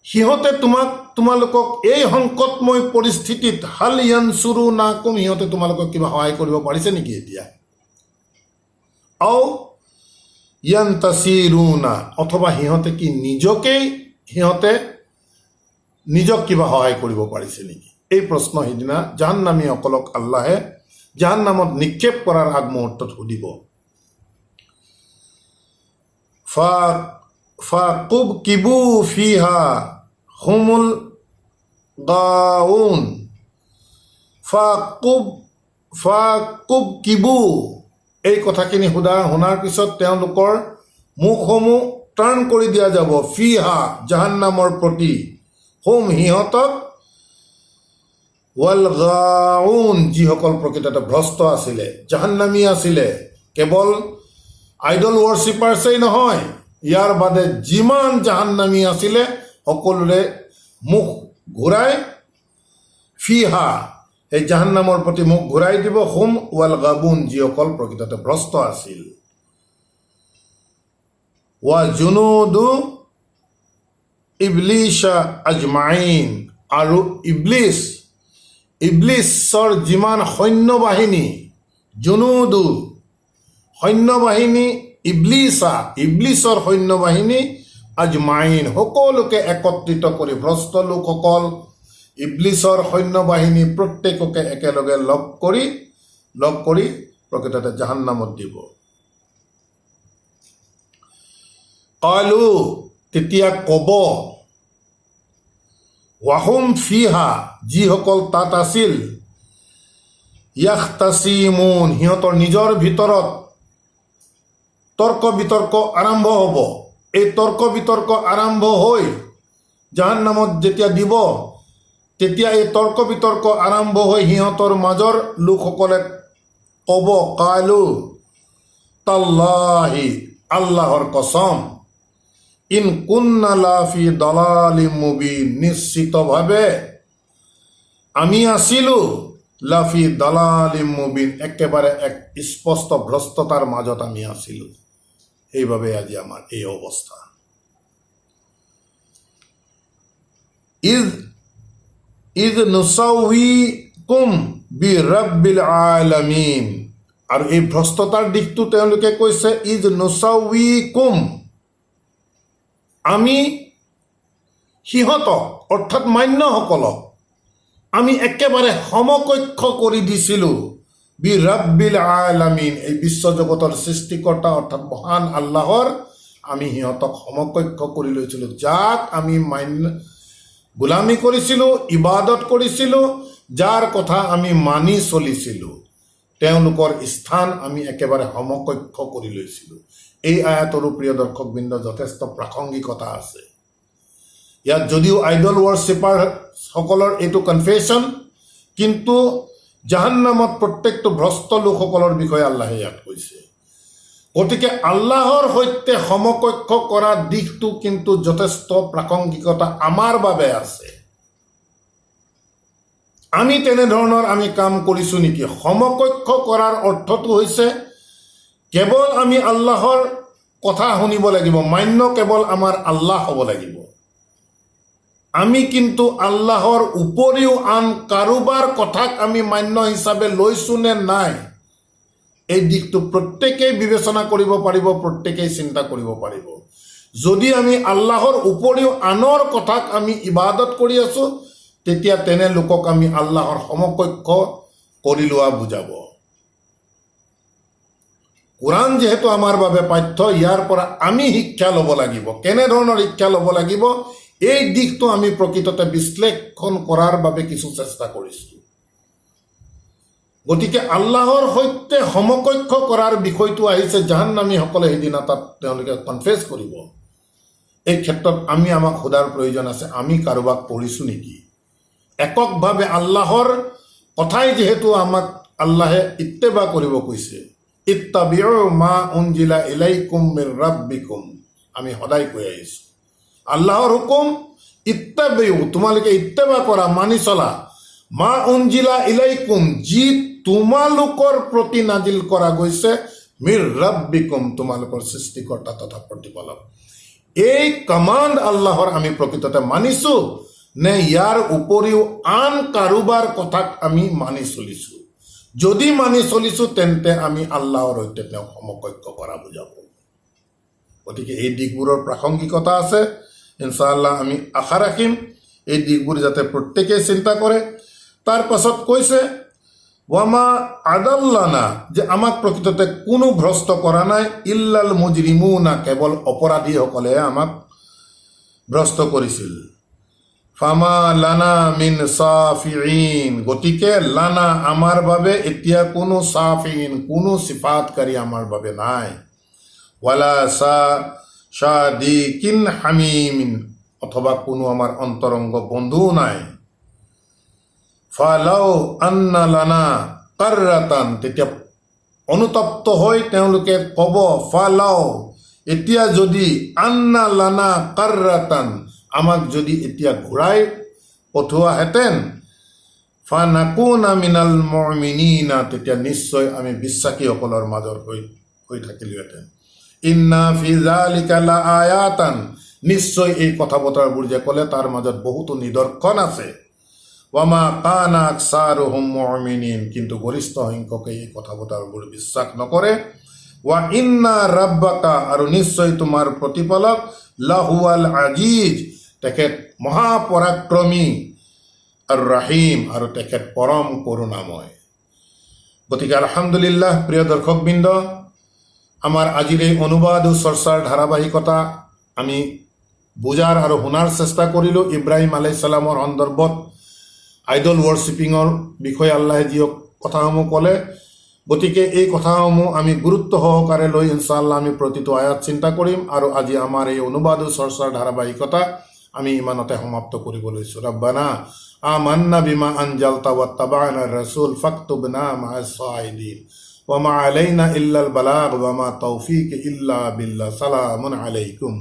সিহঁতে তোমালোকক এই সংকটময় পৰিস্থিতিত, হাল ইয়ানছুৰুনাকুম, সিহঁতে তোমালোকক কিবা সহায় কৰিব পাৰিছে নেকি এতিয়া? আও ইয়ান্তাছিৰুনা, অথবা সিহঁতে কি নিজক কিবা সহায় কৰিব পাৰিছে নেকি? এই প্ৰশ্ন সিদিনা জাহান্নামীসকলক আল্লাহে জাহান্নামত নিক্ষেপ কৰাৰ আগমুহূৰ্তত সুধিব। ফাকুবকিবু ফিহা হুমুল গাউন, ফাকুবকিবু, এই কথাখিনি শুনাৰ পিছত তেওঁলোকৰ মুখসমূহ টাৰ্ণ কৰি দিয়া যাব, ফিহা, জাহান্নামৰ প্ৰতি, হুম, সিহঁতক, ৱাল গাউন, যিসকল প্ৰকৃততে ভ্ৰষ্ট আছিলে, জাহান্নামী আছিলে। কেৱল আইডল ৱৰ্শ্বিপাৰ্ছেই নহয়, ইয়াৰ বাদে যিমান জাহান্নামী আছিলে সকলোৰে মুখ ঘূৰাই ফিহা, এই জাহান্নামৰ প্ৰতি মুখ ঘূৰাই দিব হুম ৱাল গাবুন, যিসকল প্ৰকৃততে ভ্ৰষ্ট আছিল। ওয়া জুনুদু ইবলিশা আজমাইন, আৰু ইবলিছৰ যিমান সৈন্যবাহিনী, জুনুদু সৈন্যবাহিনী, ইবলিছৰ সৈন্যবাহিনী, আজমাইন সকলোকে একত্ৰিত কৰি, ভ্ৰষ্ট লোকসকল, ইবলিছৰ সৈন্যবাহিনী প্ৰত্যেককে একেলগে লগ কৰি প্ৰকৃততে জাহান্নামত দিব। কালু, তেতিয়া কব, ৱাহুম ফিহা, যিসকল তাত আছিল, ইয়াখতাছিমুন, সিহঁতৰ নিজৰ ভিতৰত তৰ্ক বিতৰ্ক আৰম্ভ হ'ব। এই তৰ্ক বিতৰ্ক আৰম্ভ হৈ জাহান্নামত যেতিয়া দিব, তেতিয়া এই তৰ্ক বিতৰ্ক আৰম্ভ হৈ সিহঁতৰ মাজৰ লোকসকলে ক'ব, কালু তাল্লাহি, আল্লাহৰ কসম, ইন কুন্না লাফি দালালিম মুবিন, নিশ্চিতভাৱে আমি আছিলো লাফি দালালিম মুবিন, একেবাৰে এক স্পষ্ট ভ্ৰষ্টতাৰ মাজত আমি আছিলো। সেইবাবে আজি আমাৰ এই অৱস্থা। ইজ নুসাউইকুম বিৰাব্বিল আলামিন, আৰু এই ভ্ৰষ্টতাৰ দিশটো তেওঁলোকে কৈছে, ইজ নুসাউইকুম, আমি সিহঁতক অৰ্থাৎ মান্যসকলক আমি একেবাৰে সমকক্ষ কৰি দিছিলোঁ, বিৰাব্বিল আলামিন, এই বিশ্বজগতৰ সৃষ্টিকৰ্তা অৰ্থাৎ মহান আল্লাহৰ আমি সিহঁতক সমকক্ষ কৰি লৈছিলোঁ, যাক আমি গোলামী কৰিছিলোঁ, ইবাদত কৰিছিলোঁ, যাৰ কথা আমি মানি চলিছিলোঁ, তেওঁলোকৰ স্থান আমি একেবাৰে সমকক্ষ কৰি লৈছিলোঁ। এই আয়াতৰো প্ৰিয় দৰ্শকবৃন্দ যথেষ্ট প্ৰাসংগিকতা আছে। ইয়াত যদিও আইডল ৱৰ্শ্বিপাৰ সকলৰ এইটো কনফেশ্যন, কিন্তু জাহান্নামত প্ৰত্যেকটো ভ্ৰষ্ট লোকসকলৰ বিষয়ে আল্লাহে ইয়াত কৈছে। গতিকে আল্লাহৰ সৈতে সমকক্ষ কৰা দিশটো কিন্তু যথেষ্ট প্ৰাসংগিকতা আমাৰ বাবে আছে। আমি তেনেধৰণৰ আমি কাম কৰিছোঁ নেকি? সমকক্ষ কৰাৰ অৰ্থটো হৈছে কেৱল আমি আল্লাহৰ কথা শুনিব লাগিব, মান্য কেৱল আমাৰ আল্লাহ হ'ব লাগিব। আমি কিন্তু আল্লাহৰ উপৰিও আন কাৰোবাৰ কথাক আমি মান্য হিচাপে লৈছোঁ নে নাই, এই দিশটো প্ৰত্যেকেই বিবেচনা কৰিব পাৰিব, প্ৰত্যেকেই চিন্তা কৰিব পাৰিব। যদি আমি আল্লাহৰ উপৰিও আনৰ কথাক আমি ইবাদত কৰি আছোঁ, তেতিয়া তেনে লোকক আমি আল্লাহৰ সমকক্ষ কৰি লোৱা বুজাব। কোৰাণ যিহেতু আমাৰ বাবে পাঠ্য, ইয়াৰ পৰা আমি শিক্ষা ল'ব লাগিব। কেনেধৰণৰ শিক্ষা ল'ব লাগিব, এই দিশটো আমি প্ৰকৃততে বিশ্লেষণ কৰাৰ বাবে কিছু চেষ্টা কৰিছোঁ। গতিকে আল্লাহৰ সৈতে সমকক্ষ কৰাৰ বিষয়টো আহিছে, জাহান্নামীসকলে সেইদিনা তাত তেওঁলোকে কনফেছ কৰিব। এই ক্ষেত্ৰত আমাক সোধাৰ প্ৰয়োজন আছে, আমি কাৰোবাক পঢ়িছোঁ নেকি? এককভাৱে আল্লাহৰ কথাই যিহেতু আমাক আল্লাহে ইত্তেবা কৰিব কৈছে, ইত্তাবিউ মা উনজিলা ইলাইকুম মিৰ ৰাব্বিকুম, আমি সদায় কৈ আহিছোঁ আল্লাহৰ হুকুম ইত্তাবিউ, তোমালোকে ইত্তেবা কৰা, মানি চলা, মা উনজিলা ইলাইকুম, যি তোমালোকৰ প্ৰতি নাজিল কৰা গৈছে, মিৰ ৰাব্বিকুম, তোমালোকৰ সৃষ্টিকৰ্তা তথা প্ৰতিপালক। এই কমাণ্ড আল্লাহৰ আমি প্ৰকৃততে মানিছোঁ নে ইয়াৰ উপৰিও আন কাৰোবাৰ কথাক আমি মানি চলিছোঁ? যদি মানি চলিছোঁ, তেন্তে আমি আল্লাহৰ সৈতে তেওঁক সমকক্ষ কৰা বুজাব। গতিকে এই দিশবোৰৰ প্ৰাসংগিকতা আছে। ইনশাআল্লাহ আমি আশা ৰাখিম এই দিশবোৰ যাতে প্ৰত্যেকেই চিন্তা কৰে। তাৰ পাছত কৈছে, ওয়ামা আদাল্লানা, যে আমাক প্ৰকৃততে কোনো ভ্ৰষ্ট কৰা নাই, ইল্লাল মুজৰিমুনা, কেৱল অপৰাধীসকলেহে আমাক ভ্ৰষ্ট কৰিছিল। ফামা লানা মিন সাফিঈন, গতিকে লানা, আমাৰ বাবে এতিয়া কোনো সাফিঈন, কোনো সিফাতকাৰী আমাৰ বাবে নাই। ওয়ালা সাদিকিন হামিমিন, অথবা কোনো আমাৰ অন্তৰংগ বন্ধুও নাই। ফালাও আন্না লানা কাৰ্ৰাতান, তেতিয়া অনুতপ্ত হৈ তেওঁলোকে ক'ব, ফালাও, এতিয়া যদি, আন্না লানা কাৰ্ৰাতান, আমাক যদি এতিয়া ঘূৰাই পঠোৱাহেঁতেন, ফানাকুনা মিনাল মুমিনিনা, তেতিয়া নিশ্চয় আমি বিশ্বাসীসকলৰ মাজৰ হৈ থাকিলোহেঁতেন। ইন্না ফি যালিকা লাআয়াতান, নিশ্চয় এই কথা বতৰাবোৰ যে ক'লে তাৰ মাজত বহুতো নিদৰ্শন আছে। ওয়ামা কানা আকসাৰুহুম মুমিনিন, কিন্তু গৰিষ্ঠ সংখ্যকে এই কথা বতৰাবোৰ বিশ্বাস নকৰে। ওয়া ইন্না ৰাব্বাকা, আৰু নিশ্চয় তোমাৰ প্ৰতিপালক লাহুৱাল আজিজ, তেখেত মহাপৰাক্ৰমী, আৰু ৰাহিম, আৰু তেখেত পৰম কৰোণাময়। গতিকে আলহামদুলিল্লাহ, প্ৰিয় দৰ্শকবৃন্দ, আমাৰ আজিৰ এই অনুবাদ ও চৰ্চাৰ ধাৰাবাহিকতা আমি বুজাৰ আৰু শুনাৰ চেষ্টা কৰিলোঁ। ইব্ৰাহিম আলাইহিছ সালামৰ সন্দৰ্ভত আইডল ৱৰ্শ্বিপিঙৰ বিষয়ে আল্লাহে যি কথাসমূহ ক'লে, গতিকে এই কথাসমূহ আমি গুৰুত্ব সহকাৰে লৈ ইনশাআল্লাহ আমি প্ৰতিটো আয়াত চিন্তা কৰিম। আৰু আজি আমাৰ এই অনুবাদ ও চৰ্চাৰ ধাৰাবাহিকতা আমি ইমানতে সমাপ্ত কৰিব লৈছোঁ। ৰব্বানা আমান্না বিমা আনজালতা ওয়াত্তাবা'না ৰাসূল ফাকতুবনা মা'আস শাহিদিন ওয়া মা আলাইনা ইল্লাল বালাগ ওয়া মা তাওফীক ইল্লা বিল্লাহ। সালামুন আলাইকুম।